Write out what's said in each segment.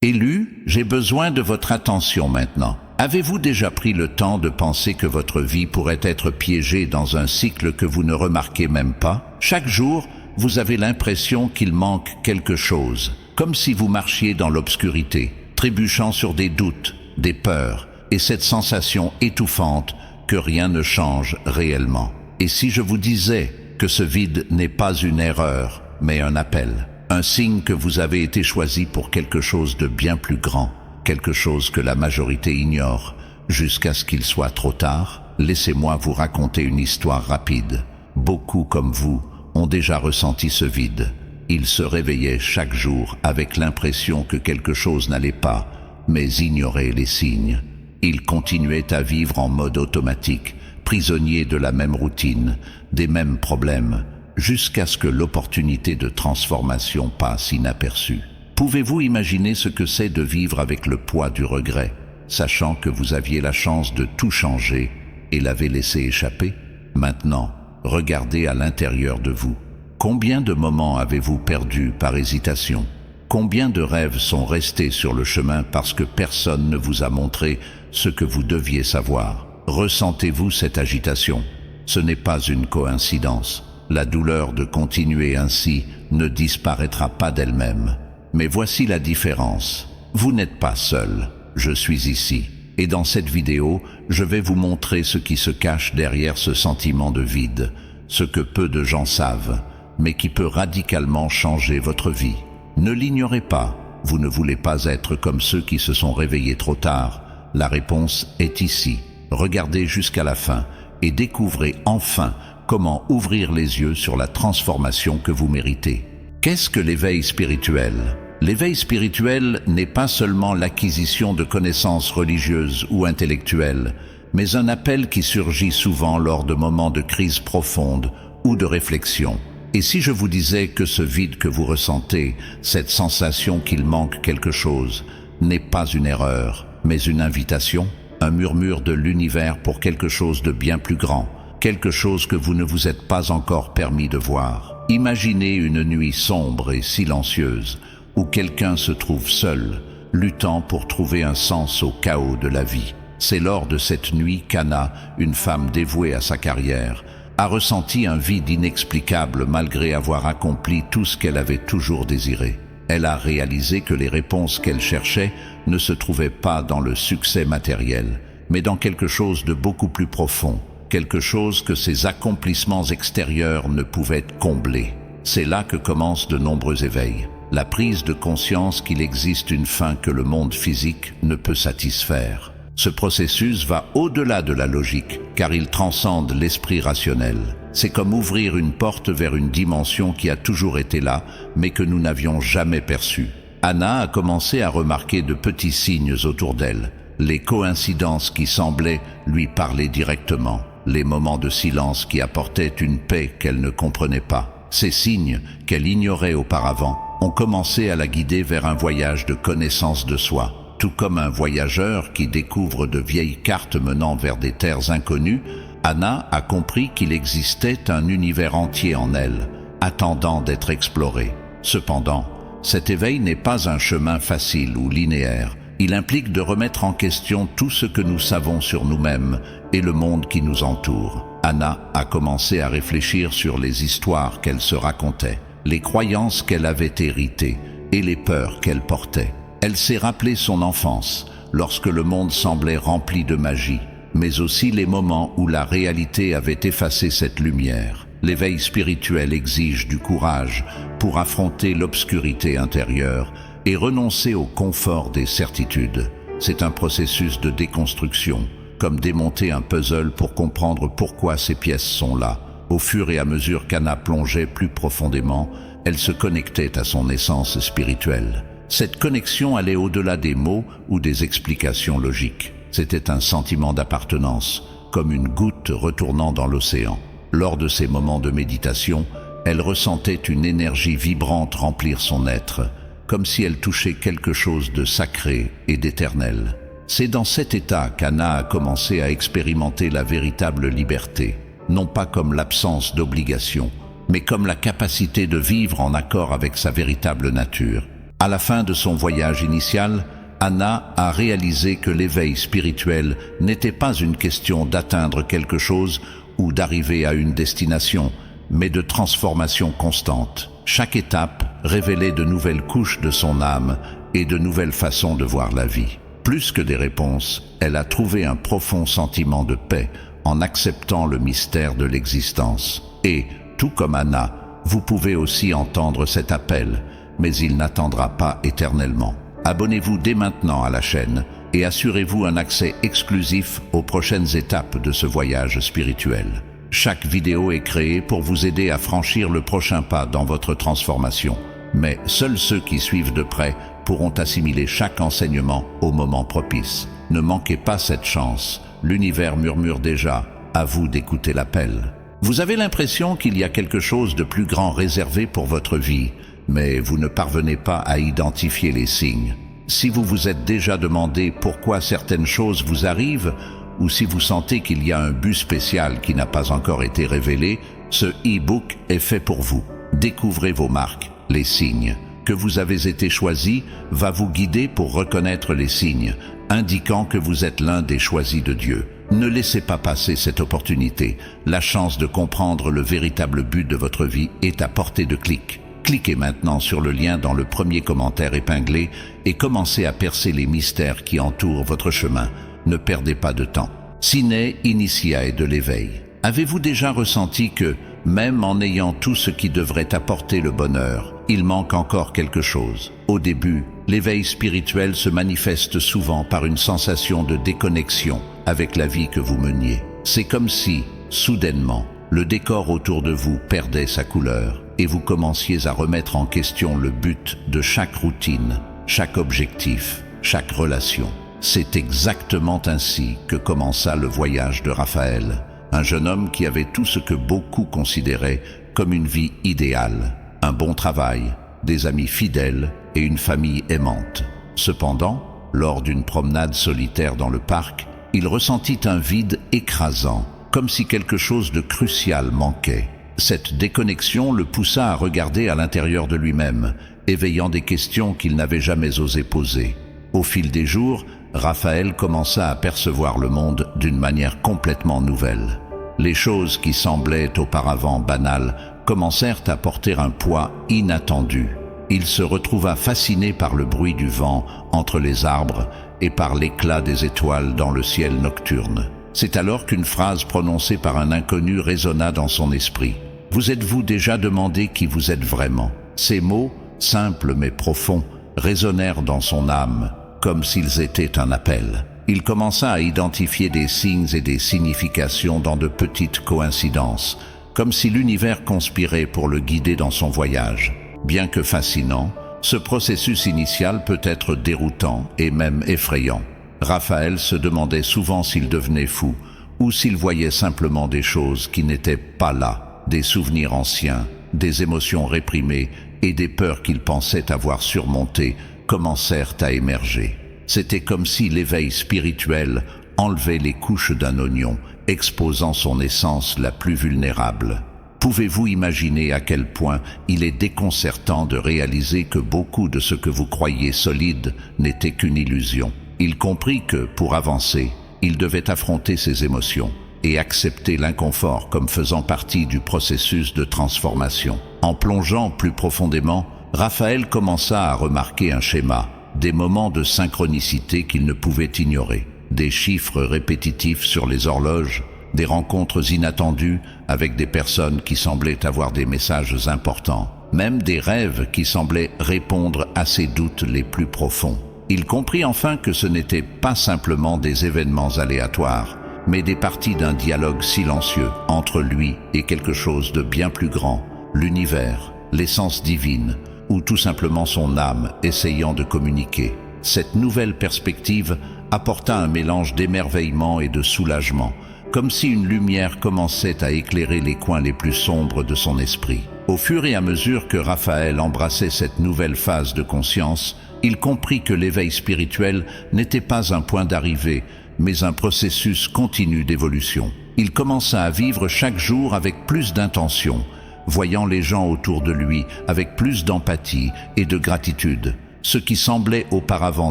Élu, j'ai besoin de votre attention maintenant. Avez-vous déjà pris le temps de penser que votre vie pourrait être piégée dans un cycle que vous ne remarquez même pas? Chaque jour, vous avez l'impression qu'il manque quelque chose, comme si vous marchiez dans l'obscurité, trébuchant sur des doutes, des peurs, et cette sensation étouffante que rien ne change réellement. Et si je vous disais que ce vide n'est pas une erreur, mais un appel, un signe que vous avez été choisi pour quelque chose de bien plus grand, quelque chose que la majorité ignore, jusqu'à ce qu'il soit trop tard? Laissez-moi vous raconter une histoire rapide. Beaucoup comme vous ont déjà ressenti ce vide. Ils se réveillaient chaque jour avec l'impression que quelque chose n'allait pas, mais ignoraient les signes. Ils continuaient à vivre en mode automatique, prisonniers de la même routine, des mêmes problèmes, jusqu'à ce que l'opportunité de transformation passe inaperçue. Pouvez-vous imaginer ce que c'est de vivre avec le poids du regret, sachant que vous aviez la chance de tout changer et l'avez laissé échapper? Maintenant, regardez à l'intérieur de vous. Combien de moments avez-vous perdus par hésitation? Combien de rêves sont restés sur le chemin parce que personne ne vous a montré ce que vous deviez savoir? Ressentez-vous cette agitation? Ce n'est pas une coïncidence. La douleur de continuer ainsi ne disparaîtra pas d'elle-même. Mais voici la différence. Vous n'êtes pas seul. Je suis ici. Et dans cette vidéo, je vais vous montrer ce qui se cache derrière ce sentiment de vide, ce que peu de gens savent, mais qui peut radicalement changer votre vie. Ne l'ignorez pas. Vous ne voulez pas être comme ceux qui se sont réveillés trop tard. La réponse est ici. Regardez jusqu'à la fin et découvrez enfin comment ouvrir les yeux sur la transformation que vous méritez. Qu'est-ce que l'éveil spirituel? L'éveil spirituel n'est pas seulement l'acquisition de connaissances religieuses ou intellectuelles, mais un appel qui surgit souvent lors de moments de crise profonde ou de réflexion. Et si je vous disais que ce vide que vous ressentez, cette sensation qu'il manque quelque chose, n'est pas une erreur, mais une invitation, un murmure de l'univers pour quelque chose de bien plus grand, quelque chose que vous ne vous êtes pas encore permis de voir. Imaginez une nuit sombre et silencieuse, où quelqu'un se trouve seul, luttant pour trouver un sens au chaos de la vie. C'est lors de cette nuit qu'Anna, une femme dévouée à sa carrière, a ressenti un vide inexplicable malgré avoir accompli tout ce qu'elle avait toujours désiré. Elle a réalisé que les réponses qu'elle cherchait ne se trouvaient pas dans le succès matériel, mais dans quelque chose de beaucoup plus profond, quelque chose que ses accomplissements extérieurs ne pouvaient combler. C'est là que commencent de nombreux éveils. La prise de conscience qu'il existe une fin que le monde physique ne peut satisfaire. Ce processus va au-delà de la logique, car il transcende l'esprit rationnel. C'est comme ouvrir une porte vers une dimension qui a toujours été là, mais que nous n'avions jamais perçue. Anna a commencé à remarquer de petits signes autour d'elle, les coïncidences qui semblaient lui parler directement, les moments de silence qui apportaient une paix qu'elle ne comprenait pas. Ces signes, qu'elle ignorait auparavant, ont commencé à la guider vers un voyage de connaissance de soi. Tout comme un voyageur qui découvre de vieilles cartes menant vers des terres inconnues, Anna a compris qu'il existait un univers entier en elle, attendant d'être exploré. Cependant, cet éveil n'est pas un chemin facile ou linéaire. Il implique de remettre en question tout ce que nous savons sur nous-mêmes et le monde qui nous entoure. Anna a commencé à réfléchir sur les histoires qu'elle se racontait, les croyances qu'elle avait héritées et les peurs qu'elle portait. Elle s'est rappelé son enfance, lorsque le monde semblait rempli de magie, mais aussi les moments où la réalité avait effacé cette lumière. L'éveil spirituel exige du courage pour affronter l'obscurité intérieure et renoncer au confort des certitudes. C'est un processus de déconstruction, comme démonter un puzzle pour comprendre pourquoi ces pièces sont là. Au fur et à mesure qu'Anna plongeait plus profondément, elle se connectait à son essence spirituelle. Cette connexion allait au-delà des mots ou des explications logiques. C'était un sentiment d'appartenance, comme une goutte retournant dans l'océan. Lors de ces moments de méditation, elle ressentait une énergie vibrante remplir son être, comme si elle touchait quelque chose de sacré et d'éternel. C'est dans cet état qu'Anna a commencé à expérimenter la véritable liberté, non pas comme l'absence d'obligation, mais comme la capacité de vivre en accord avec sa véritable nature. À la fin de son voyage initial, Anna a réalisé que l'éveil spirituel n'était pas une question d'atteindre quelque chose ou d'arriver à une destination, mais de transformation constante. Chaque étape révélait de nouvelles couches de son âme et de nouvelles façons de voir la vie. Plus que des réponses, elle a trouvé un profond sentiment de paix en acceptant le mystère de l'existence. Et, tout comme Anna, vous pouvez aussi entendre cet appel, mais il n'attendra pas éternellement. Abonnez-vous dès maintenant à la chaîne et assurez-vous un accès exclusif aux prochaines étapes de ce voyage spirituel. Chaque vidéo est créée pour vous aider à franchir le prochain pas dans votre transformation. Mais seuls ceux qui suivent de près pourront assimiler chaque enseignement au moment propice. Ne manquez pas cette chance. L'univers murmure déjà, à vous d'écouter l'appel. Vous avez l'impression qu'il y a quelque chose de plus grand réservé pour votre vie, mais vous ne parvenez pas à identifier les signes. Si vous vous êtes déjà demandé pourquoi certaines choses vous arrivent, ou si vous sentez qu'il y a un but spécial qui n'a pas encore été révélé, ce e-book est fait pour vous. Découvrez vos marques, les signes. Que vous avez été choisi va vous guider pour reconnaître les signes, indiquant que vous êtes l'un des choisis de Dieu. Ne laissez pas passer cette opportunité. La chance de comprendre le véritable but de votre vie est à portée de clic. Cliquez maintenant sur le lien dans le premier commentaire épinglé et commencez à percer les mystères qui entourent votre chemin. Ne perdez pas de temps. Sine Initiae de l'éveil. Avez-vous déjà ressenti que, même en ayant tout ce qui devrait apporter le bonheur, il manque encore quelque chose? Au début, l'éveil spirituel se manifeste souvent par une sensation de déconnexion avec la vie que vous meniez. C'est comme si, soudainement, le décor autour de vous perdait sa couleur et vous commenciez à remettre en question le but de chaque routine, chaque objectif, chaque relation. C'est exactement ainsi que commença le voyage de Raphaël, un jeune homme qui avait tout ce que beaucoup considéraient comme une vie idéale, un bon travail, des amis fidèles et une famille aimante. Cependant, lors d'une promenade solitaire dans le parc, il ressentit un vide écrasant, comme si quelque chose de crucial manquait. Cette déconnexion le poussa à regarder à l'intérieur de lui-même, éveillant des questions qu'il n'avait jamais osé poser. Au fil des jours, Raphaël commença à percevoir le monde d'une manière complètement nouvelle. Les choses qui semblaient auparavant banales commencèrent à porter un poids inattendu. Il se retrouva fasciné par le bruit du vent entre les arbres et par l'éclat des étoiles dans le ciel nocturne. C'est alors qu'une phrase prononcée par un inconnu résonna dans son esprit. « Vous êtes-vous déjà demandé qui vous êtes vraiment ?» Ces mots, simples mais profonds, résonnèrent dans son âme, comme s'ils étaient un appel. Il commença à identifier des signes et des significations dans de petites coïncidences, comme si l'univers conspirait pour le guider dans son voyage. Bien que fascinant, ce processus initial peut être déroutant et même effrayant. Raphaël se demandait souvent s'il devenait fou, ou s'il voyait simplement des choses qui n'étaient pas là. Des souvenirs anciens, des émotions réprimées et des peurs qu'il pensait avoir surmontées commencèrent à émerger. C'était comme si l'éveil spirituel enlevait les couches d'un oignon, exposant son essence la plus vulnérable. Pouvez-vous imaginer à quel point il est déconcertant de réaliser que beaucoup de ce que vous croyiez solide n'était qu'une illusion? Il comprit que, pour avancer, il devait affronter ses émotions et accepter l'inconfort comme faisant partie du processus de transformation. En plongeant plus profondément, Raphaël commença à remarquer un schéma, des moments de synchronicité qu'il ne pouvait ignorer, des chiffres répétitifs sur les horloges, des rencontres inattendues avec des personnes qui semblaient avoir des messages importants, même des rêves qui semblaient répondre à ses doutes les plus profonds. Il comprit enfin que ce n'étaient pas simplement des événements aléatoires, mais des parties d'un dialogue silencieux entre lui et quelque chose de bien plus grand, l'univers, l'essence divine, ou tout simplement son âme essayant de communiquer. Cette nouvelle perspective apporta un mélange d'émerveillement et de soulagement, comme si une lumière commençait à éclairer les coins les plus sombres de son esprit. Au fur et à mesure que Raphaël embrassait cette nouvelle phase de conscience, il comprit que l'éveil spirituel n'était pas un point d'arrivée, mais un processus continu d'évolution. Il commença à vivre chaque jour avec plus d'intention, voyant les gens autour de lui avec plus d'empathie et de gratitude. Ce qui semblait auparavant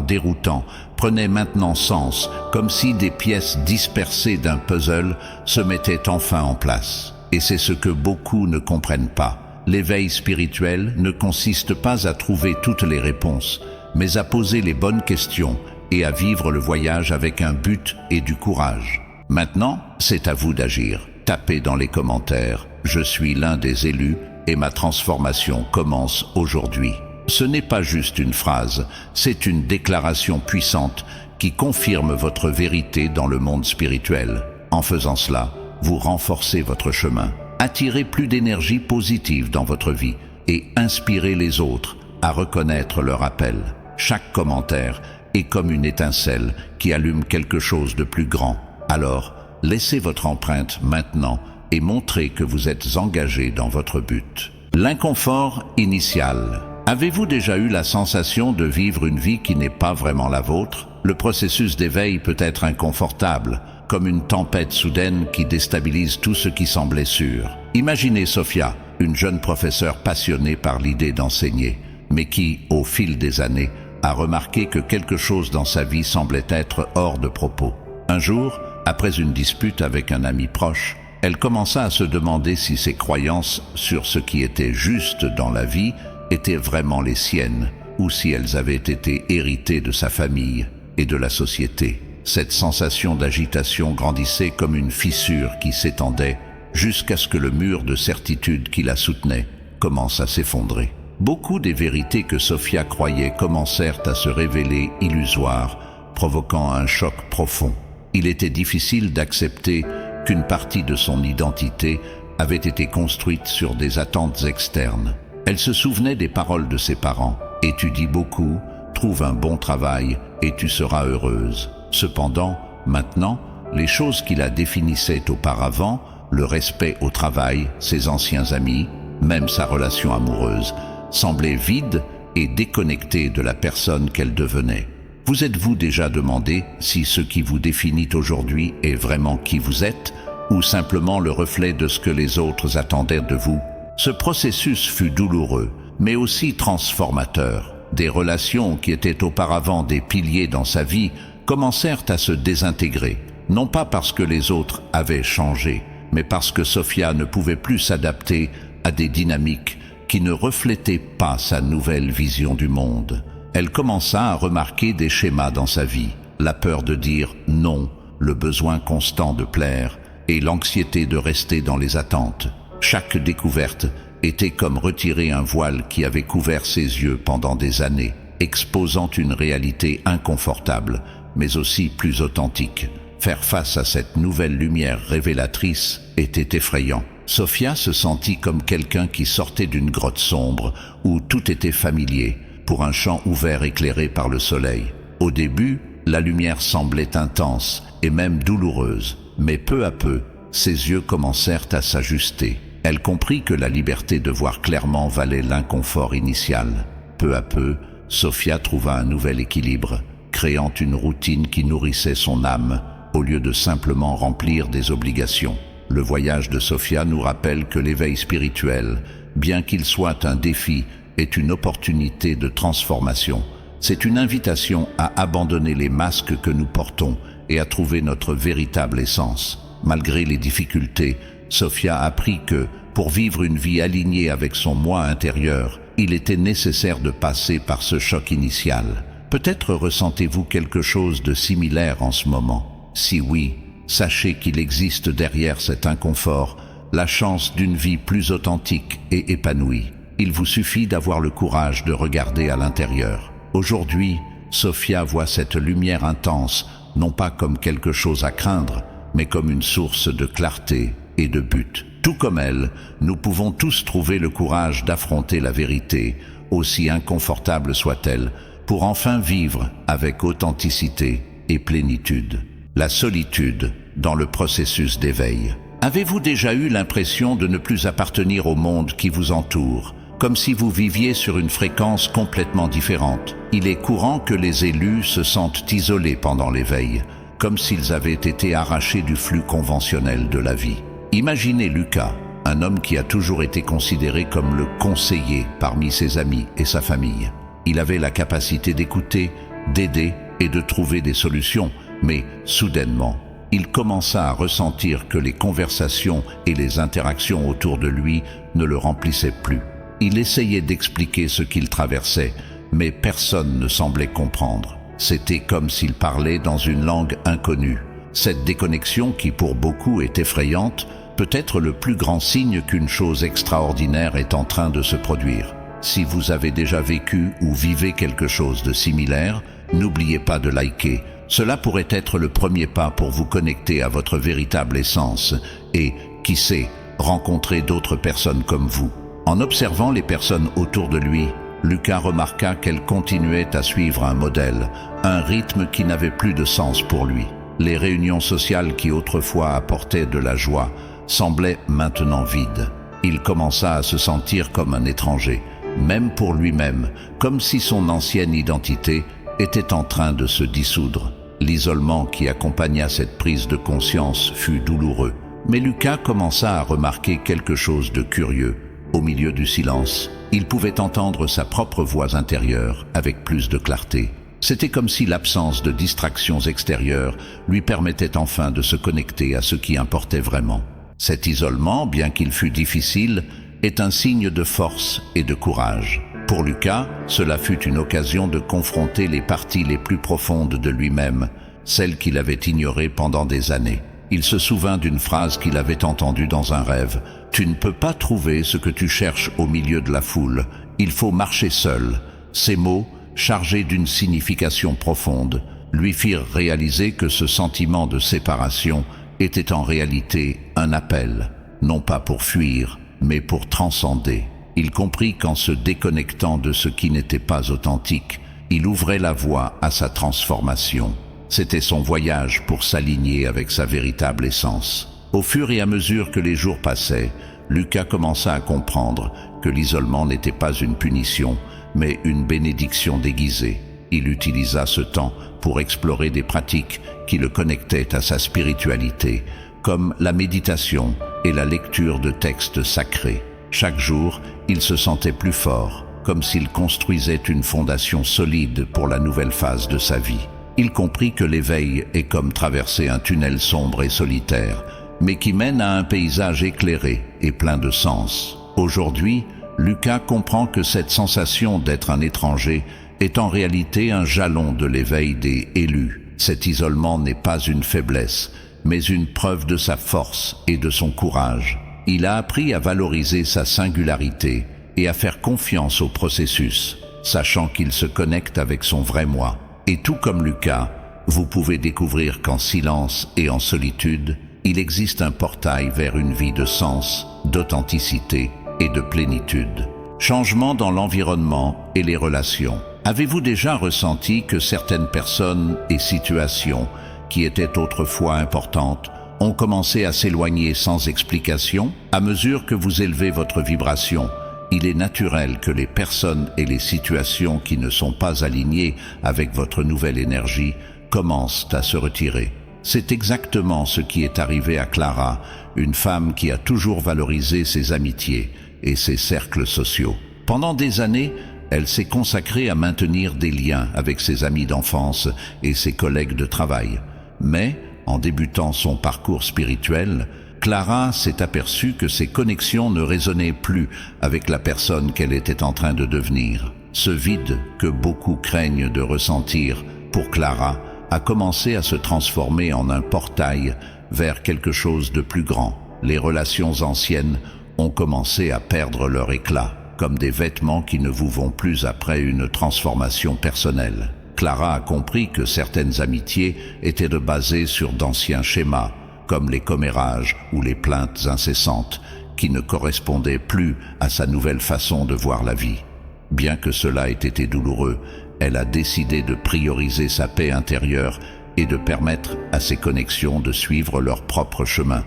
déroutant prenait maintenant sens, comme si des pièces dispersées d'un puzzle se mettaient enfin en place. Et c'est ce que beaucoup ne comprennent pas. L'éveil spirituel ne consiste pas à trouver toutes les réponses, mais à poser les bonnes questions et à vivre le voyage avec un but et du courage. Maintenant, c'est à vous d'agir. Tapez dans les commentaires « Je suis l'un des élus et ma transformation commence aujourd'hui ». Ce n'est pas juste une phrase, c'est une déclaration puissante qui confirme votre vérité dans le monde spirituel. En faisant cela, vous renforcez votre chemin, attirez plus d'énergie positive dans votre vie et inspirez les autres à reconnaître leur appel. Chaque commentaire est comme une étincelle qui allume quelque chose de plus grand. Alors, laissez votre empreinte maintenant et montrez que vous êtes engagé dans votre but. L'inconfort initial. Avez-vous déjà eu la sensation de vivre une vie qui n'est pas vraiment la vôtre? Le processus d'éveil peut être inconfortable, comme une tempête soudaine qui déstabilise tout ce qui semblait sûr. Imaginez Sophia, une jeune professeure passionnée par l'idée d'enseigner, mais qui, au fil des années, a remarqué que quelque chose dans sa vie semblait être hors de propos. Un jour, après une dispute avec un ami proche, elle commença à se demander si ses croyances sur ce qui était juste dans la vie étaient vraiment les siennes, ou si elles avaient été héritées de sa famille et de la société. Cette sensation d'agitation grandissait comme une fissure qui s'étendait jusqu'à ce que le mur de certitude qui la soutenait commence à s'effondrer. Beaucoup des vérités que Sophia croyait commencèrent à se révéler illusoires, provoquant un choc profond. Il était difficile d'accepter qu'une partie de son identité avait été construite sur des attentes externes. Elle se souvenait des paroles de ses parents. « Étudie beaucoup, trouve un bon travail et tu seras heureuse ». Cependant, maintenant, les choses qui la définissaient auparavant, le respect au travail, ses anciens amis, même sa relation amoureuse, semblaient vides et déconnectées de la personne qu'elle devenait. Vous êtes-vous déjà demandé si ce qui vous définit aujourd'hui est vraiment qui vous êtes ou simplement le reflet de ce que les autres attendaient de vous? Ce processus fut douloureux, mais aussi transformateur. Des relations qui étaient auparavant des piliers dans sa vie commencèrent à se désintégrer, non pas parce que les autres avaient changé, mais parce que Sophia ne pouvait plus s'adapter à des dynamiques qui ne reflétaient pas sa nouvelle vision du monde. Elle commença à remarquer des schémas dans sa vie, la peur de dire non, le besoin constant de plaire et l'anxiété de rester dans les attentes. Chaque découverte était comme retirer un voile qui avait couvert ses yeux pendant des années, exposant une réalité inconfortable, mais aussi plus authentique. Faire face à cette nouvelle lumière révélatrice était effrayant. Sophia se sentit comme quelqu'un qui sortait d'une grotte sombre où tout était familier, pour un champ ouvert éclairé par le soleil. Au début, la lumière semblait intense et même douloureuse, mais peu à peu, ses yeux commencèrent à s'ajuster. Elle comprit que la liberté de voir clairement valait l'inconfort initial. Peu à peu, Sophia trouva un nouvel équilibre, créant une routine qui nourrissait son âme, au lieu de simplement remplir des obligations. Le voyage de Sophia nous rappelle que l'éveil spirituel, bien qu'il soit un défi, est une opportunité de transformation. C'est une invitation à abandonner les masques que nous portons et à trouver notre véritable essence. Malgré les difficultés, Sophia apprit que, pour vivre une vie alignée avec son moi intérieur, il était nécessaire de passer par ce choc initial. Peut-être ressentez-vous quelque chose de similaire en ce moment. Si oui, sachez qu'il existe derrière cet inconfort la chance d'une vie plus authentique et épanouie. Il vous suffit d'avoir le courage de regarder à l'intérieur. Aujourd'hui, Sophia voit cette lumière intense, non pas comme quelque chose à craindre, mais comme une source de clarté et de but. Tout comme elle, nous pouvons tous trouver le courage d'affronter la vérité, aussi inconfortable soit-elle, pour enfin vivre avec authenticité et plénitude. La solitude dans le processus d'éveil. Avez-vous déjà eu l'impression de ne plus appartenir au monde qui vous entoure, comme si vous viviez sur une fréquence complètement différente? Il est courant que les élus se sentent isolés pendant l'éveil, comme s'ils avaient été arrachés du flux conventionnel de la vie. Imaginez Lucas, un homme qui a toujours été considéré comme le conseiller parmi ses amis et sa famille. Il avait la capacité d'écouter, d'aider et de trouver des solutions, mais soudainement, il commença à ressentir que les conversations et les interactions autour de lui ne le remplissaient plus. Il essayait d'expliquer ce qu'il traversait, mais personne ne semblait comprendre. C'était comme s'il parlait dans une langue inconnue. Cette déconnexion, qui pour beaucoup est effrayante, peut être le plus grand signe qu'une chose extraordinaire est en train de se produire. Si vous avez déjà vécu ou vivez quelque chose de similaire, n'oubliez pas de liker. Cela pourrait être le premier pas pour vous connecter à votre véritable essence et, qui sait, rencontrer d'autres personnes comme vous. En observant les personnes autour de lui, Lucas remarqua qu'elles continuaient à suivre un modèle, un rythme qui n'avait plus de sens pour lui. Les réunions sociales qui autrefois apportaient de la joie semblaient maintenant vides. Il commença à se sentir comme un étranger, même pour lui-même, comme si son ancienne identité était en train de se dissoudre. L'isolement qui accompagna cette prise de conscience fut douloureux. Mais Lucas commença à remarquer quelque chose de curieux. Au milieu du silence, il pouvait entendre sa propre voix intérieure avec plus de clarté. C'était comme si l'absence de distractions extérieures lui permettait enfin de se connecter à ce qui importait vraiment. Cet isolement, bien qu'il fût difficile, est un signe de force et de courage. Pour Lucas, cela fut une occasion de confronter les parties les plus profondes de lui-même, celles qu'il avait ignorées pendant des années. Il se souvint d'une phrase qu'il avait entendue dans un rêve. « Tu ne peux pas trouver ce que tu cherches au milieu de la foule. Il faut marcher seul. » Ces mots, chargés d'une signification profonde, lui firent réaliser que ce sentiment de séparation était en réalité un appel, non pas pour fuir, mais pour transcender. Il comprit qu'en se déconnectant de ce qui n'était pas authentique, il ouvrait la voie à sa transformation. C'était son voyage pour s'aligner avec sa véritable essence. Au fur et à mesure que les jours passaient, Lucas commença à comprendre que l'isolement n'était pas une punition, mais une bénédiction déguisée. Il utilisa ce temps pour explorer des pratiques qui le connectaient à sa spiritualité, comme la méditation et la lecture de textes sacrés. Chaque jour, il se sentait plus fort, comme s'il construisait une fondation solide pour la nouvelle phase de sa vie. Il comprit que l'éveil est comme traverser un tunnel sombre et solitaire, mais qui mène à un paysage éclairé et plein de sens. Aujourd'hui, Lucas comprend que cette sensation d'être un étranger est en réalité un jalon de l'éveil des élus. Cet isolement n'est pas une faiblesse, mais une preuve de sa force et de son courage. Il a appris à valoriser sa singularité et à faire confiance au processus, sachant qu'il se connecte avec son vrai moi. Et tout comme Lucas, vous pouvez découvrir qu'en silence et en solitude, il existe un portail vers une vie de sens, d'authenticité et de plénitude. Changement dans l'environnement et les relations. Avez-vous déjà ressenti que certaines personnes et situations qui étaient autrefois importantes ont commencé à s'éloigner sans explication? À mesure que vous élevez votre vibration, il est naturel que les personnes et les situations qui ne sont pas alignées avec votre nouvelle énergie commencent à se retirer. C'est exactement ce qui est arrivé à Clara, une femme qui a toujours valorisé ses amitiés et ses cercles sociaux. Pendant des années, elle s'est consacrée à maintenir des liens avec ses amis d'enfance et ses collègues de travail. Mais, en débutant son parcours spirituel, Clara s'est aperçue que ses connexions ne résonnaient plus avec la personne qu'elle était en train de devenir. Ce vide que beaucoup craignent de ressentir, pour Clara, a commencé à se transformer en un portail vers quelque chose de plus grand. Les relations anciennes ont commencé à perdre leur éclat, comme des vêtements qui ne vous vont plus après une transformation personnelle. Clara a compris que certaines amitiés étaient basées sur d'anciens schémas, comme les commérages ou les plaintes incessantes, qui ne correspondaient plus à sa nouvelle façon de voir la vie. Bien que cela ait été douloureux, elle a décidé de prioriser sa paix intérieure et de permettre à ses connexions de suivre leur propre chemin.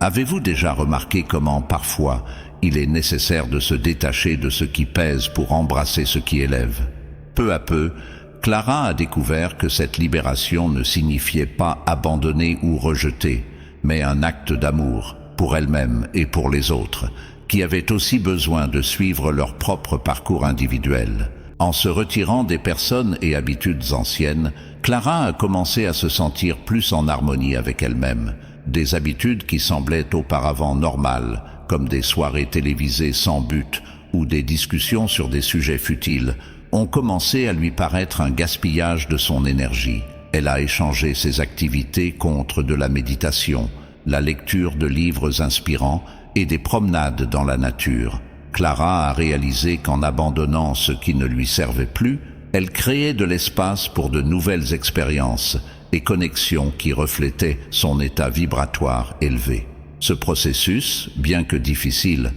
Avez-vous déjà remarqué comment, parfois, il est nécessaire de se détacher de ce qui pèse pour embrasser ce qui élève? Peu à peu, Clara a découvert que cette libération ne signifiait pas abandonner ou rejeter, mais un acte d'amour pour elle-même et pour les autres, qui avaient aussi besoin de suivre leur propre parcours individuel. En se retirant des personnes et habitudes anciennes, Clara a commencé à se sentir plus en harmonie avec elle-même. Des habitudes qui semblaient auparavant normales, comme des soirées télévisées sans but ou des discussions sur des sujets futiles, ont commencé à lui paraître un gaspillage de son énergie. Elle a échangé ses activités contre de la méditation, la lecture de livres inspirants et des promenades dans la nature. Clara a réalisé qu'en abandonnant ce qui ne lui servait plus, elle créait de l'espace pour de nouvelles expériences et connexions qui reflétaient son état vibratoire élevé. Ce processus, bien que difficile,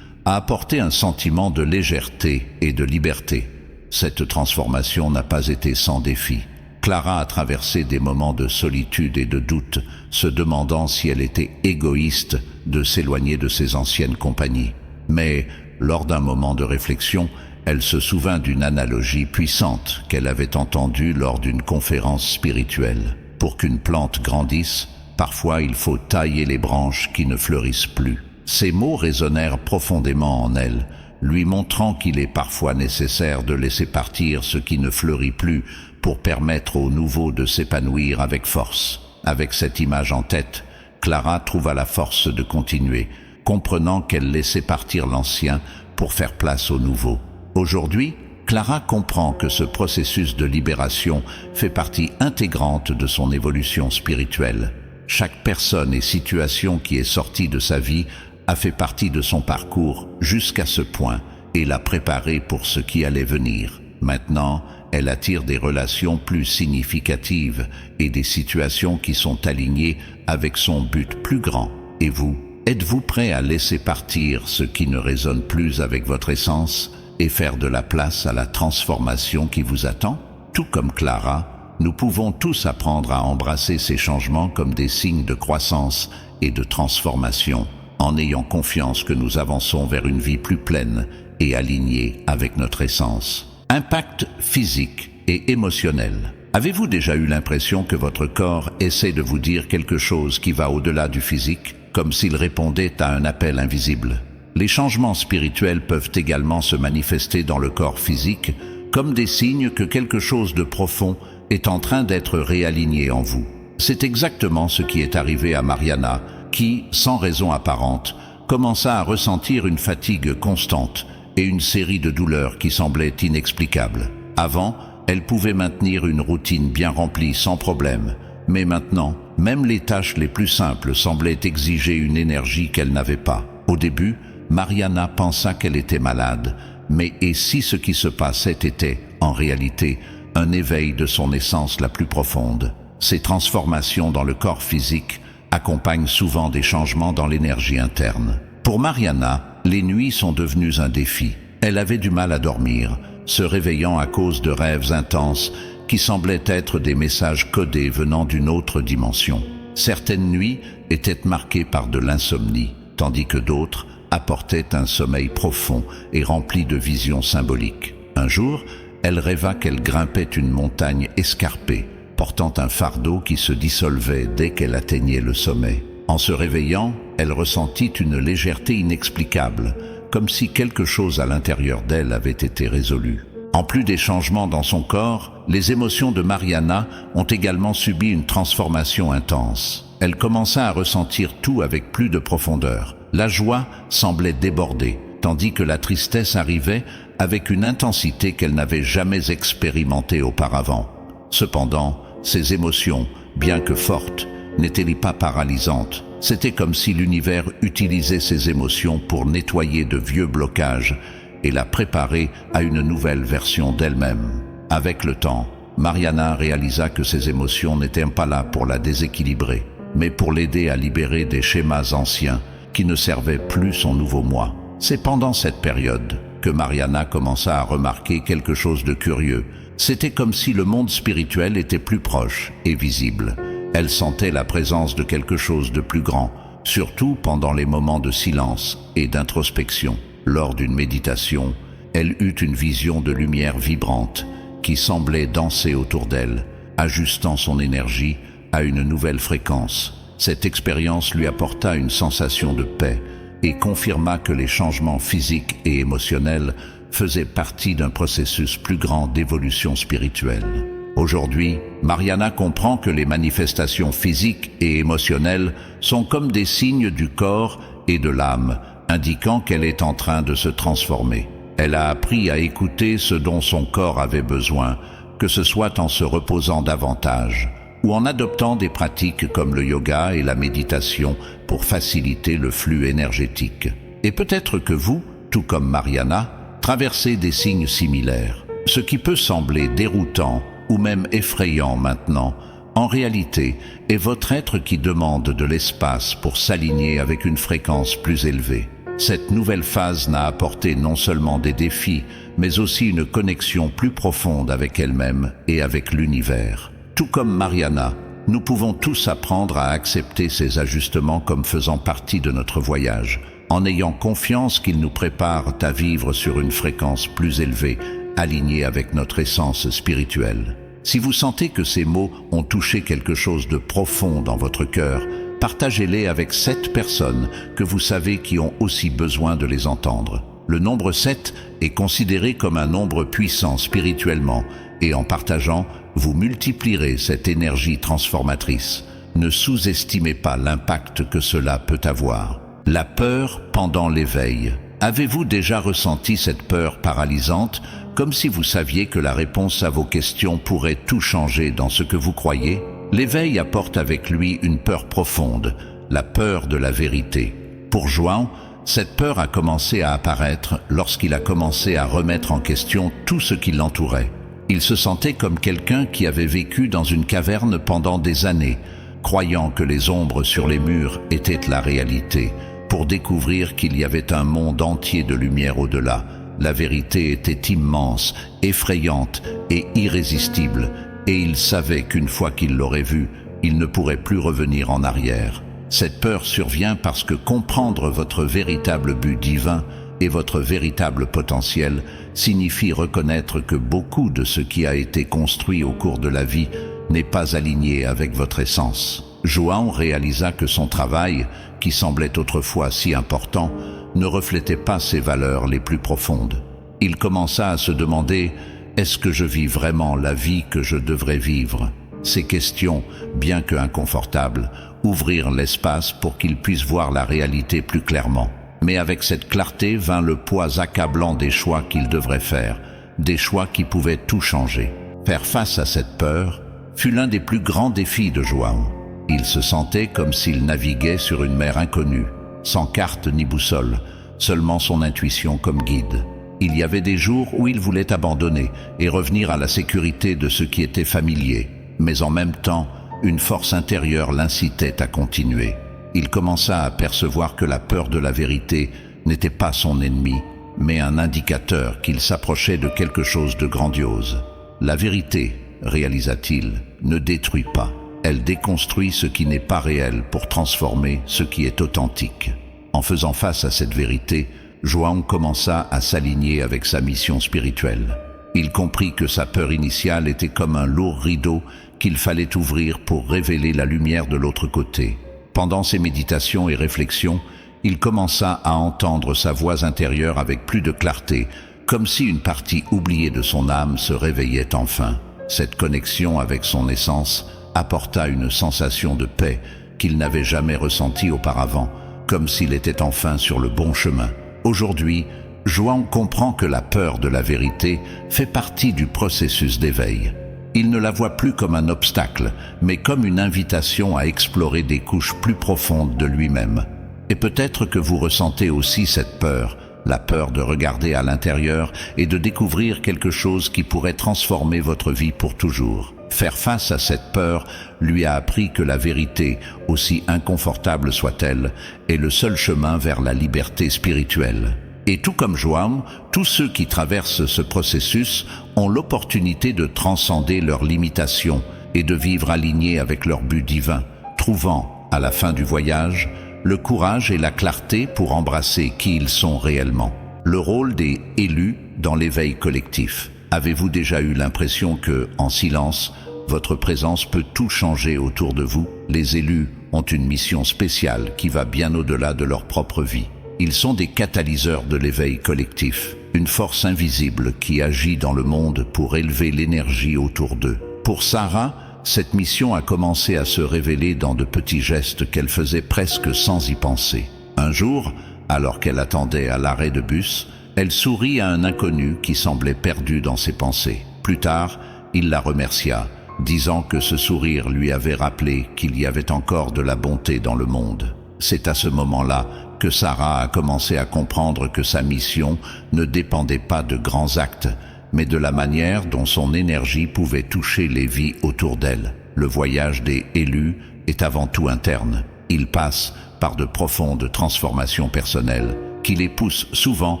a apporté un sentiment de légèreté et de liberté. Cette transformation n'a pas été sans défi. Clara a traversé des moments de solitude et de doute, se demandant si elle était égoïste de s'éloigner de ses anciennes compagnies. Mais, lors d'un moment de réflexion, elle se souvint d'une analogie puissante qu'elle avait entendue lors d'une conférence spirituelle. Pour qu'une plante grandisse, parfois il faut tailler les branches qui ne fleurissent plus. Ces mots résonnèrent profondément en elle, lui montrant qu'il est parfois nécessaire de laisser partir ce qui ne fleurit plus pour permettre au nouveau de s'épanouir avec force. Avec cette image en tête, Clara trouva la force de continuer, comprenant qu'elle laissait partir l'ancien pour faire place au nouveau. Aujourd'hui, Clara comprend que ce processus de libération fait partie intégrante de son évolution spirituelle. Chaque personne et situation qui est sortie de sa vie a fait partie de son parcours jusqu'à ce point et l'a préparée pour ce qui allait venir. Maintenant, elle attire des relations plus significatives et des situations qui sont alignées avec son but plus grand. Et vous, êtes-vous prêt à laisser partir ce qui ne résonne plus avec votre essence et faire de la place à la transformation qui vous attend? Tout comme Clara, nous pouvons tous apprendre à embrasser ces changements comme des signes de croissance et de transformation, en ayant confiance que nous avançons vers une vie plus pleine et alignée avec notre essence. Impact physique et émotionnel. Avez-vous déjà eu l'impression que votre corps essaie de vous dire quelque chose qui va au-delà du physique, comme s'il répondait à un appel invisible? Les changements spirituels peuvent également se manifester dans le corps physique comme des signes que quelque chose de profond est en train d'être réaligné en vous. C'est exactement ce qui est arrivé à Mariana, qui, sans raison apparente, commença à ressentir une fatigue constante et une série de douleurs qui semblaient inexplicables. Avant, elle pouvait maintenir une routine bien remplie sans problème, mais maintenant, même les tâches les plus simples semblaient exiger une énergie qu'elle n'avait pas. Au début, Mariana pensa qu'elle était malade, mais et si ce qui se passait était, en réalité, un éveil de son essence la plus profonde? Ces transformations dans le corps physique accompagnent souvent des changements dans l'énergie interne. Pour Mariana, les nuits sont devenues un défi. Elle avait du mal à dormir, se réveillant à cause de rêves intenses qui semblaient être des messages codés venant d'une autre dimension. Certaines nuits étaient marquées par de l'insomnie, tandis que d'autres apportaient un sommeil profond et rempli de visions symboliques. Un jour, elle rêva qu'elle grimpait une montagne escarpée, portant un fardeau qui se dissolvait dès qu'elle atteignait le sommet. En se réveillant, elle ressentit une légèreté inexplicable, comme si quelque chose à l'intérieur d'elle avait été résolu. En plus des changements dans son corps, les émotions de Mariana ont également subi une transformation intense. Elle commença à ressentir tout avec plus de profondeur. La joie semblait déborder, tandis que la tristesse arrivait avec une intensité qu'elle n'avait jamais expérimentée auparavant. Cependant, ces émotions, bien que fortes, n'étaient pas paralysantes. C'était comme si l'univers utilisait ces émotions pour nettoyer de vieux blocages et la préparer à une nouvelle version d'elle-même. Avec le temps, Mariana réalisa que ces émotions n'étaient pas là pour la déséquilibrer, mais pour l'aider à libérer des schémas anciens qui ne servaient plus son nouveau moi. C'est pendant cette période que Mariana commença à remarquer quelque chose de curieux. C'était comme si le monde spirituel était plus proche et visible. Elle sentait la présence de quelque chose de plus grand, surtout pendant les moments de silence et d'introspection. Lors d'une méditation, elle eut une vision de lumière vibrante qui semblait danser autour d'elle, ajustant son énergie à une nouvelle fréquence. Cette expérience lui apporta une sensation de paix et confirma que les changements physiques et émotionnels faisait partie d'un processus plus grand d'évolution spirituelle. Aujourd'hui, Mariana comprend que les manifestations physiques et émotionnelles sont comme des signes du corps et de l'âme, indiquant qu'elle est en train de se transformer. Elle a appris à écouter ce dont son corps avait besoin, que ce soit en se reposant davantage ou en adoptant des pratiques comme le yoga et la méditation pour faciliter le flux énergétique. Et peut-être que vous, tout comme Mariana, traversez des signes similaires. Ce qui peut sembler déroutant ou même effrayant maintenant, en réalité, est votre être qui demande de l'espace pour s'aligner avec une fréquence plus élevée. Cette nouvelle phase n'a apporté non seulement des défis, mais aussi une connexion plus profonde avec elle-même et avec l'univers. Tout comme Mariana, nous pouvons tous apprendre à accepter ces ajustements comme faisant partie de notre voyage, en ayant confiance qu'ils nous préparent à vivre sur une fréquence plus élevée, alignée avec notre essence spirituelle. Si vous sentez que ces mots ont touché quelque chose de profond dans votre cœur, partagez-les avec 7 personnes que vous savez qui ont aussi besoin de les entendre. Le nombre 7 est considéré comme un nombre puissant spirituellement, et en partageant, vous multiplierez cette énergie transformatrice. Ne sous-estimez pas l'impact que cela peut avoir. La peur pendant l'éveil. Avez-vous déjà ressenti cette peur paralysante, comme si vous saviez que la réponse à vos questions pourrait tout changer dans ce que vous croyez? L'éveil apporte avec lui une peur profonde, la peur de la vérité. Pour João, cette peur a commencé à apparaître lorsqu'il a commencé à remettre en question tout ce qui l'entourait. Il se sentait comme quelqu'un qui avait vécu dans une caverne pendant des années, croyant que les ombres sur les murs étaient la réalité, pour découvrir qu'il y avait un monde entier de lumière au-delà. La vérité était immense, effrayante et irrésistible, et il savait qu'une fois qu'il l'aurait vue, il ne pourrait plus revenir en arrière. Cette peur survient parce que comprendre votre véritable but divin et votre véritable potentiel signifie reconnaître que beaucoup de ce qui a été construit au cours de la vie n'est pas aligné avec votre essence. João réalisa que son travail, qui semblait autrefois si important, ne reflétait pas ses valeurs les plus profondes. Il commença à se demander « Est-ce que je vis vraiment la vie que je devrais vivre ?» Ces questions, bien que inconfortables, ouvrirent l'espace pour qu'il puisse voir la réalité plus clairement. Mais avec cette clarté vint le poids accablant des choix qu'il devrait faire, des choix qui pouvaient tout changer. Faire face à cette peur fut l'un des plus grands défis de João. Il se sentait comme s'il naviguait sur une mer inconnue, sans carte ni boussole, seulement son intuition comme guide. Il y avait des jours où il voulait abandonner et revenir à la sécurité de ce qui était familier, mais en même temps, une force intérieure l'incitait à continuer. Il commença à percevoir que la peur de la vérité n'était pas son ennemi, mais un indicateur qu'il s'approchait de quelque chose de grandiose. La vérité, réalisa-t-il, ne détruit pas. Elle déconstruit ce qui n'est pas réel pour transformer ce qui est authentique. En faisant face à cette vérité, João commença à s'aligner avec sa mission spirituelle. Il comprit que sa peur initiale était comme un lourd rideau qu'il fallait ouvrir pour révéler la lumière de l'autre côté. Pendant ses méditations et réflexions, il commença à entendre sa voix intérieure avec plus de clarté, comme si une partie oubliée de son âme se réveillait enfin. Cette connexion avec son essence apporta une sensation de paix qu'il n'avait jamais ressentie auparavant, comme s'il était enfin sur le bon chemin. Aujourd'hui, João comprend que la peur de la vérité fait partie du processus d'éveil. Il ne la voit plus comme un obstacle, mais comme une invitation à explorer des couches plus profondes de lui-même. Et peut-être que vous ressentez aussi cette peur, la peur de regarder à l'intérieur et de découvrir quelque chose qui pourrait transformer votre vie pour toujours. Faire face à cette peur lui a appris que la vérité, aussi inconfortable soit-elle, est le seul chemin vers la liberté spirituelle. Et tout comme João, tous ceux qui traversent ce processus ont l'opportunité de transcender leurs limitations et de vivre alignés avec leur but divin, trouvant, à la fin du voyage, le courage et la clarté pour embrasser qui ils sont réellement. Le rôle des élus dans l'éveil collectif. Avez-vous déjà eu l'impression que, en silence, votre présence peut tout changer autour de vous? Les élus ont une mission spéciale qui va bien au-delà de leur propre vie. Ils sont des catalyseurs de l'éveil collectif. une force invisible qui agit dans le monde pour élever l'énergie autour d'eux. Pour Sarah, cette mission a commencé à se révéler dans de petits gestes qu'elle faisait presque sans y penser. Un jour, alors qu'elle attendait à l'arrêt de bus, elle sourit à un inconnu qui semblait perdu dans ses pensées. Plus tard, il la remercia, disant que ce sourire lui avait rappelé qu'il y avait encore de la bonté dans le monde. C'est à ce moment-là que Sarah a commencé à comprendre que sa mission ne dépendait pas de grands actes, mais de la manière dont son énergie pouvait toucher les vies autour d'elle. Le voyage des élus est avant tout interne. Il passe par de profondes transformations personnelles qui les poussent souvent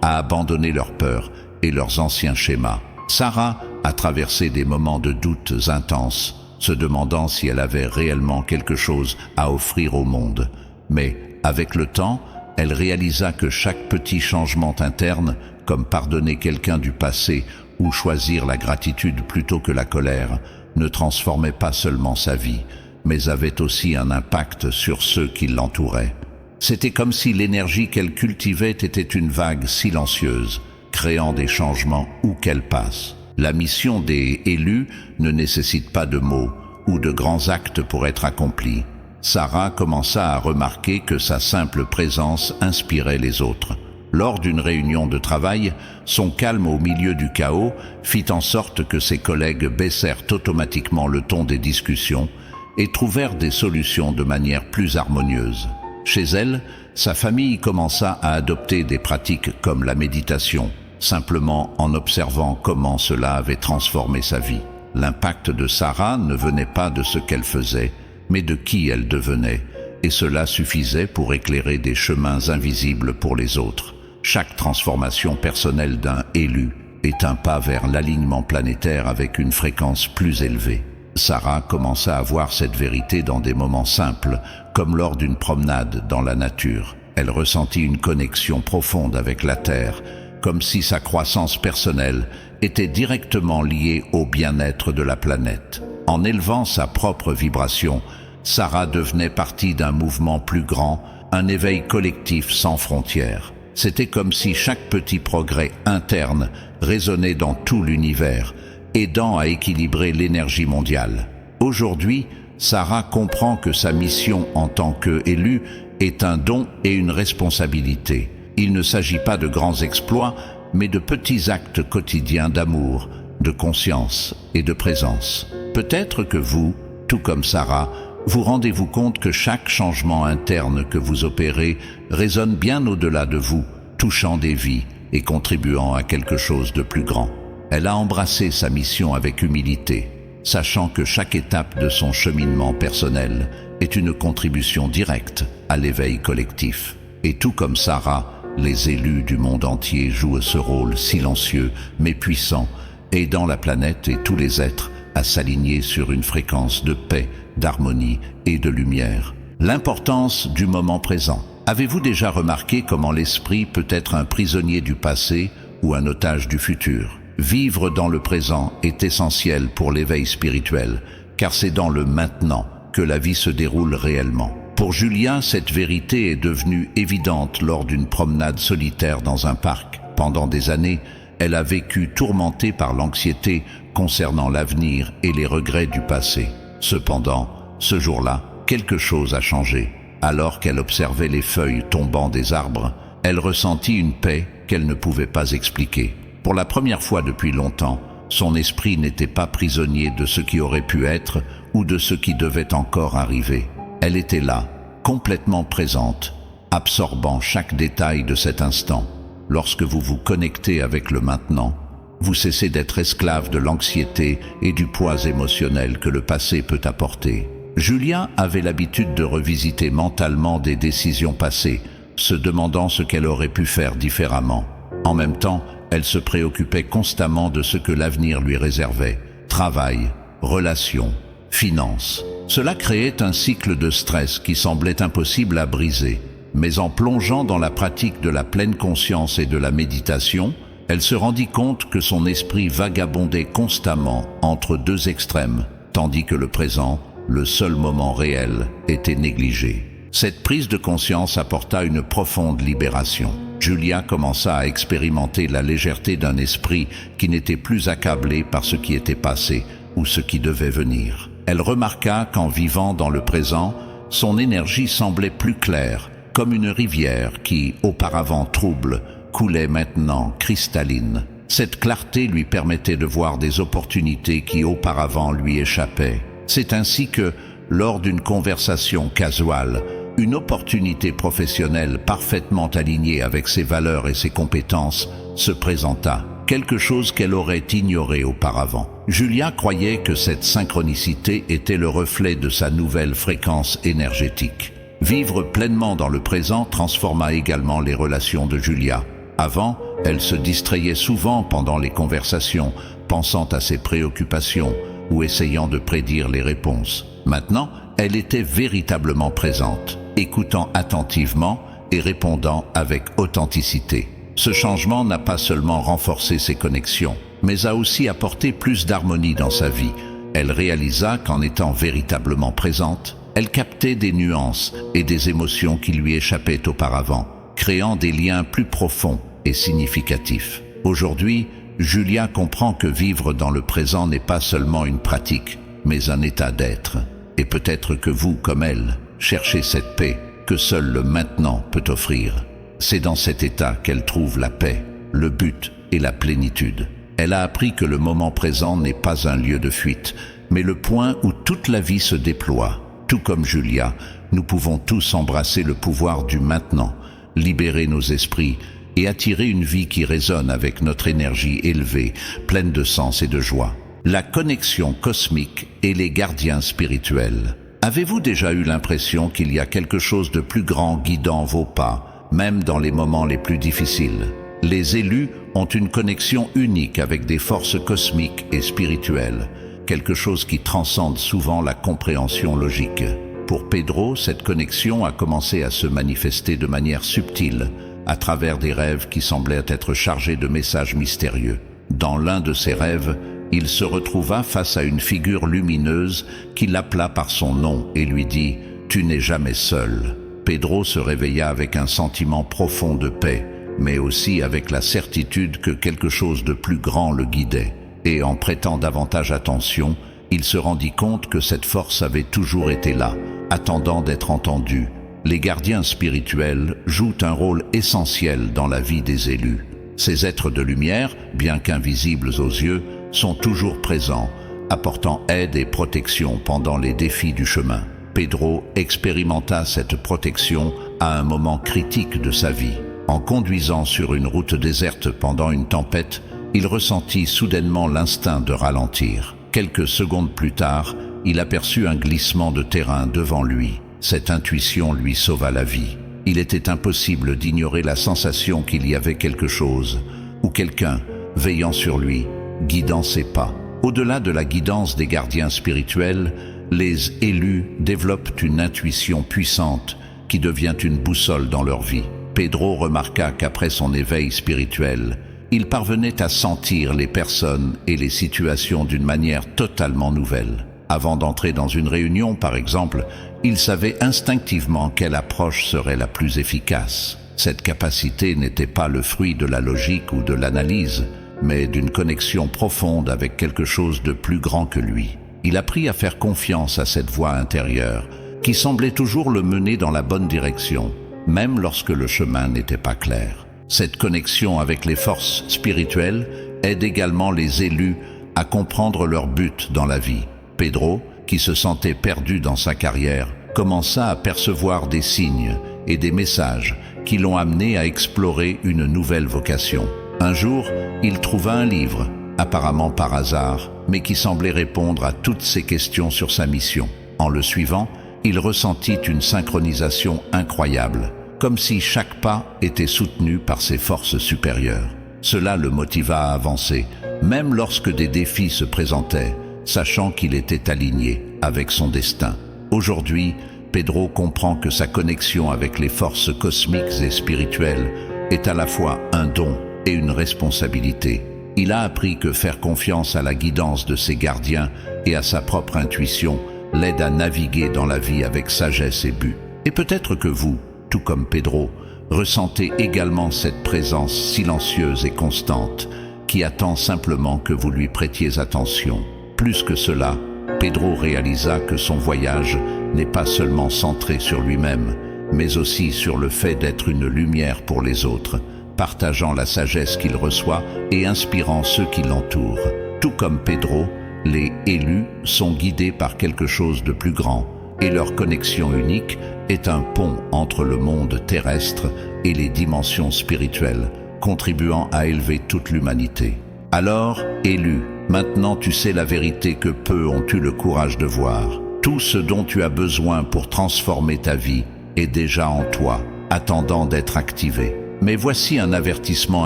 à abandonner leurs peurs et leurs anciens schémas. Sarah a traversé des moments de doutes intenses, se demandant si elle avait réellement quelque chose à offrir au monde. Mais, avec le temps, elle réalisa que chaque petit changement interne, comme pardonner quelqu'un du passé ou choisir la gratitude plutôt que la colère, ne transformait pas seulement sa vie, mais avait aussi un impact sur ceux qui l'entouraient. C'était comme si l'énergie qu'elle cultivait était une vague silencieuse, créant des changements où qu'elle passe. La mission des élus ne nécessite pas de mots ou de grands actes pour être accomplie. Sarah commença à remarquer que sa simple présence inspirait les autres. Lors d'une réunion de travail, son calme au milieu du chaos fit en sorte que ses collègues baissèrent automatiquement le ton des discussions et trouvèrent des solutions de manière plus harmonieuse. Chez elle, sa famille commença à adopter des pratiques comme la méditation, simplement en observant comment cela avait transformé sa vie. L'impact de Sarah ne venait pas de ce qu'elle faisait, mais de qui elle devenait, et cela suffisait pour éclairer des chemins invisibles pour les autres. Chaque transformation personnelle d'un élu est un pas vers l'alignement planétaire avec une fréquence plus élevée. Sarah commença à voir cette vérité dans des moments simples, comme lors d'une promenade dans la nature. Elle ressentit une connexion profonde avec la Terre, comme si sa croissance personnelle était directement liée au bien-être de la planète. En élevant sa propre vibration, Sarah devenait partie d'un mouvement plus grand, un éveil collectif sans frontières. C'était comme si chaque petit progrès interne résonnait dans tout l'univers, aidant à équilibrer l'énergie mondiale. Aujourd'hui, Sarah comprend que sa mission en tant qu'élue est un don et une responsabilité. Il ne s'agit pas de grands exploits, mais de petits actes quotidiens d'amour, de conscience et de présence. Peut-être que vous, tout comme Sarah, vous rendez-vous compte que chaque changement interne que vous opérez résonne bien au-delà de vous, touchant des vies et contribuant à quelque chose de plus grand. Elle a embrassé sa mission avec humilité, sachant que chaque étape de son cheminement personnel est une contribution directe à l'éveil collectif. Et tout comme Sarah, les élus du monde entier jouent ce rôle silencieux mais puissant, aidant la planète et tous les êtres à s'aligner sur une fréquence de paix, d'harmonie et de lumière. L'importance du moment présent. Avez-vous déjà remarqué comment l'esprit peut être un prisonnier du passé ou un otage du futur? Vivre dans le présent est essentiel pour l'éveil spirituel, car c'est dans le maintenant que la vie se déroule réellement. Pour Julia, cette vérité est devenue évidente lors d'une promenade solitaire dans un parc. Pendant des années, elle a vécu tourmentée par l'anxiété concernant l'avenir et les regrets du passé. Cependant, ce jour-là, quelque chose a changé. Alors qu'elle observait les feuilles tombant des arbres, elle ressentit une paix qu'elle ne pouvait pas expliquer. Pour la première fois depuis longtemps, son esprit n'était pas prisonnier de ce qui aurait pu être ou de ce qui devait encore arriver. Elle était là, complètement présente, absorbant chaque détail de cet instant. Lorsque vous vous connectez avec le maintenant, vous cessez d'être esclave de l'anxiété et du poids émotionnel que le passé peut apporter. Julia avait l'habitude de revisiter mentalement des décisions passées, se demandant ce qu'elle aurait pu faire différemment. En même temps, elle se préoccupait constamment de ce que l'avenir lui réservait. Travail, relations, finances. Cela créait un cycle de stress qui semblait impossible à briser. Mais en plongeant dans la pratique de la pleine conscience et de la méditation, elle se rendit compte que son esprit vagabondait constamment entre deux extrêmes, tandis que le présent, le seul moment réel, était négligé. Cette prise de conscience apporta une profonde libération. Julia commença à expérimenter la légèreté d'un esprit qui n'était plus accablé par ce qui était passé ou ce qui devait venir. Elle remarqua qu'en vivant dans le présent, son énergie semblait plus claire, comme une rivière qui, auparavant trouble, coulait maintenant cristalline. Cette clarté lui permettait de voir des opportunités qui auparavant lui échappaient. C'est ainsi que, lors d'une conversation casuale, une opportunité professionnelle parfaitement alignée avec ses valeurs et ses compétences se présenta, quelque chose qu'elle aurait ignoré auparavant. Julia croyait que cette synchronicité était le reflet de sa nouvelle fréquence énergétique. Vivre pleinement dans le présent transforma également les relations de Julia. Avant, elle se distrayait souvent pendant les conversations, pensant à ses préoccupations ou essayant de prédire les réponses. Maintenant, elle était véritablement présente, écoutant attentivement et répondant avec authenticité. Ce changement n'a pas seulement renforcé ses connexions, mais a aussi apporté plus d'harmonie dans sa vie. Elle réalisa qu'en étant véritablement présente, elle captait des nuances et des émotions qui lui échappaient auparavant, créant des liens plus profonds et significatifs. Aujourd'hui, Julia comprend que vivre dans le présent n'est pas seulement une pratique, mais un état d'être. Et peut-être que vous, comme elle, cherchez cette paix que seul le maintenant peut offrir. C'est dans cet état qu'elle trouve la paix, le but et la plénitude. Elle a appris que le moment présent n'est pas un lieu de fuite, mais le point où toute la vie se déploie. Tout comme Julia, nous pouvons tous embrasser le pouvoir du maintenant, libérer nos esprits et attirer une vie qui résonne avec notre énergie élevée, pleine de sens et de joie. La connexion cosmique et les gardiens spirituels. Avez-vous déjà eu l'impression qu'il y a quelque chose de plus grand guidant vos pas, même dans les moments les plus difficiles? Les élus ont une connexion unique avec des forces cosmiques et spirituelles, quelque chose qui transcende souvent la compréhension logique. Pour Pedro, cette connexion a commencé à se manifester de manière subtile, à travers des rêves qui semblaient être chargés de messages mystérieux. Dans l'un de ses rêves, il se retrouva face à une figure lumineuse qui l'appela par son nom et lui dit « Tu n'es jamais seul ». Pedro se réveilla avec un sentiment profond de paix, mais aussi avec la certitude que quelque chose de plus grand le guidait. Et en prêtant davantage attention, il se rendit compte que cette force avait toujours été là, attendant d'être entendue. Les gardiens spirituels jouent un rôle essentiel dans la vie des élus. Ces êtres de lumière, bien qu'invisibles aux yeux, sont toujours présents, apportant aide et protection pendant les défis du chemin. Pedro expérimenta cette protection à un moment critique de sa vie. En conduisant sur une route déserte pendant une tempête, il ressentit soudainement l'instinct de ralentir. Quelques secondes plus tard, il aperçut un glissement de terrain devant lui. Cette intuition lui sauva la vie. Il était impossible d'ignorer la sensation qu'il y avait quelque chose, ou quelqu'un, veillant sur lui, guidant ses pas. Au-delà de la guidance des gardiens spirituels, les élus développent une intuition puissante qui devient une boussole dans leur vie. Pedro remarqua qu'après son éveil spirituel, il parvenait à sentir les personnes et les situations d'une manière totalement nouvelle. Avant d'entrer dans une réunion, par exemple, il savait instinctivement quelle approche serait la plus efficace. Cette capacité n'était pas le fruit de la logique ou de l'analyse, mais d'une connexion profonde avec quelque chose de plus grand que lui. Il apprit à faire confiance à cette voix intérieure, qui semblait toujours le mener dans la bonne direction, même lorsque le chemin n'était pas clair. Cette connexion avec les forces spirituelles aide également les élus à comprendre leur but dans la vie. Pedro, qui se sentait perdu dans sa carrière, commença à percevoir des signes et des messages qui l'ont amené à explorer une nouvelle vocation. Un jour, il trouva un livre, apparemment par hasard, mais qui semblait répondre à toutes ses questions sur sa mission. En le suivant, il ressentit une synchronisation incroyable, comme si chaque pas était soutenu par ses forces supérieures. Cela le motiva à avancer, même lorsque des défis se présentaient, sachant qu'il était aligné avec son destin. Aujourd'hui, Pedro comprend que sa connexion avec les forces cosmiques et spirituelles est à la fois un don et une responsabilité. Il a appris que faire confiance à la guidance de ses gardiens et à sa propre intuition l'aide à naviguer dans la vie avec sagesse et but. Et peut-être que vous, tout comme Pedro, Ressentez également cette présence silencieuse et constante qui attend simplement que vous lui prêtiez attention. Plus que cela, Pedro réalisa que son voyage n'est pas seulement centré sur lui-même, mais aussi sur le fait d'être une lumière pour les autres, partageant la sagesse qu'il reçoit et inspirant ceux qui l'entourent. Tout comme Pedro, les élus sont guidés par quelque chose de plus grand, et leur connexion unique est un pont entre le monde terrestre et les dimensions spirituelles, contribuant à élever toute l'humanité. Alors, élu, maintenant tu sais la vérité que peu ont eu le courage de voir. Tout ce dont tu as besoin pour transformer ta vie est déjà en toi, attendant d'être activé. Mais voici un avertissement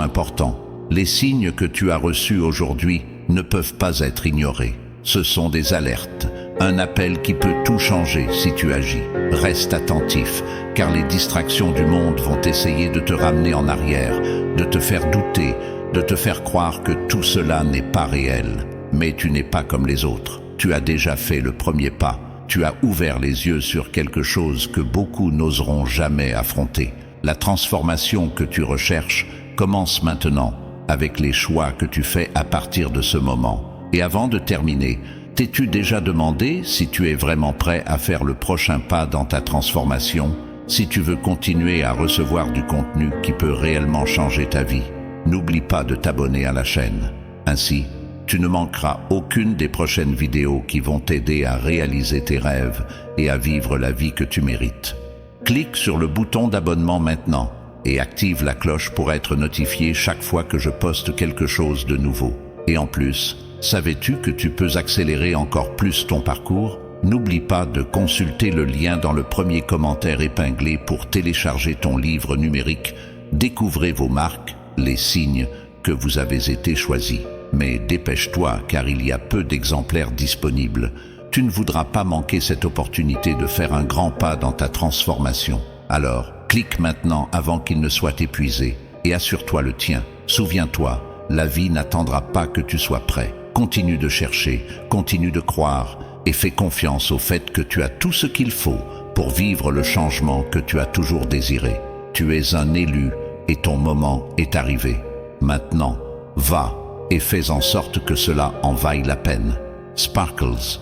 important. Les signes que tu as reçus aujourd'hui ne peuvent pas être ignorés. Ce sont des alertes, un appel qui peut tout changer si tu agis. Reste attentif, car les distractions du monde vont essayer de te ramener en arrière, de te faire douter, de te faire croire que tout cela n'est pas réel. Mais tu n'es pas comme les autres. Tu as déjà fait le premier pas. Tu as ouvert les yeux sur quelque chose que beaucoup n'oseront jamais affronter. La transformation que tu recherches commence maintenant, avec les choix que tu fais à partir de ce moment. Et avant de terminer, t'es-tu déjà demandé si tu es vraiment prêt à faire le prochain pas dans ta transformation, si tu veux continuer à recevoir du contenu qui peut réellement changer ta vie? N'oublie pas de t'abonner à la chaîne. Ainsi, tu ne manqueras aucune des prochaines vidéos qui vont t'aider à réaliser tes rêves et à vivre la vie que tu mérites. Clique sur le bouton d'abonnement maintenant et active la cloche pour être notifié chaque fois que je poste quelque chose de nouveau. Et en plus, savais-tu que tu peux accélérer encore plus ton parcours? N'oublie pas de consulter le lien dans le premier commentaire épinglé pour télécharger ton livre numérique. Découvrez vos marques, les signes que vous avez été choisis. Mais dépêche-toi car il y a peu d'exemplaires disponibles. Tu ne voudras pas manquer cette opportunité de faire un grand pas dans ta transformation. Alors, clique maintenant avant qu'il ne soit épuisé et assure-toi le tien. Souviens-toi, la vie n'attendra pas que tu sois prêt. Continue de chercher, continue de croire et fais confiance au fait que tu as tout ce qu'il faut pour vivre le changement que tu as toujours désiré. Tu es un élu et ton moment est arrivé. Maintenant, va et fais en sorte que cela en vaille la peine. Sparkles.